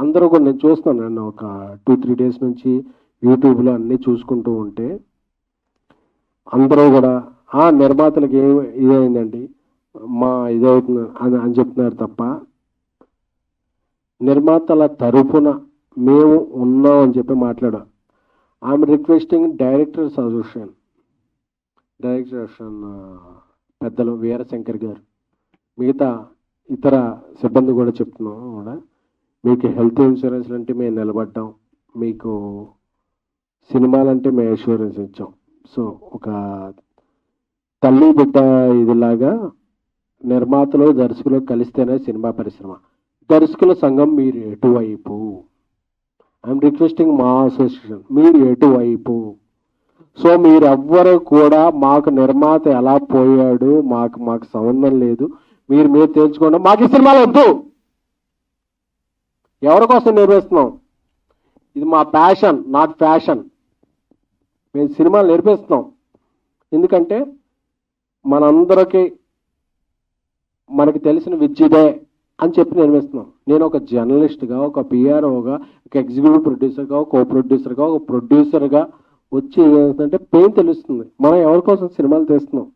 అందరూ కూడా నేను చూస్తున్నాను, నేను ఒక 2-3 డేస్ నుంచి యూట్యూబ్లో అన్నీ చూసుకుంటూ ఉంటే అందరూ కూడా నిర్మాతలకు ఇదైందండి మా ఇదవుతుంది అని చెప్తున్నారు తప్ప నిర్మాతల తరపున మేము ఉన్నాం అని చెప్పి మాట్లాడాం. ఐఎమ్ రిక్వెస్టింగ్ డైరెక్టర్ అసోసియేషన్ పెద్దలు వీరశంకర్ గారు, మిగతా ఇతర సిబ్బంది కూడా చెప్తున్నాం కూడా, మీకు హెల్త్ ఇన్సూరెన్స్ అంటే మేము నిలబడ్డాం, మీకు సినిమాలంటే మేము ఇన్సూరెన్స్ ఇచ్చాం. సో ఒక తల్లి బిడ్డ ఇదిలాగా నిర్మాతలు దర్శకులు కలిస్తేనే సినిమా పరిశ్రమ. దర్శకుల సంఘం మీరు ఎటువైపు? ఐఎమ్ రిక్వెస్టింగ్ మా అసోసియేషన్, మీరు ఎటువైపు? సో మీరెవ్వరు కూడా మాకు నిర్మాత ఎలా పోయాడు మాకు సంబంధం లేదు, మీరు తేల్చుకోండి, మాకు ఈ సినిమాలు వద్దు. ఎవరి కోసం నిర్వహిస్తున్నాం? ఇది మా ప్యాషన్, నాట్ ఫ్యాషన్. మేము సినిమాలు నేర్పిస్తున్నాం ఎందుకంటే మనందరికీ మనకి తెలిసిన విద్యదే అని చెప్పి నిర్మిస్తున్నాం. నేను ఒక జర్నలిస్ట్గా, ఒక పిఆర్ఓగా, ఒక ఎగ్జిక్యూటివ్ ప్రొడ్యూసర్గా, ఒక కో ప్రొడ్యూసర్గా, ఒక ప్రొడ్యూసర్గా వచ్చి ఏమవుతుందంటే పెయిన్ తెలుస్తుంది. మనం ఎవరి కోసం సినిమాలు తీస్తున్నాం.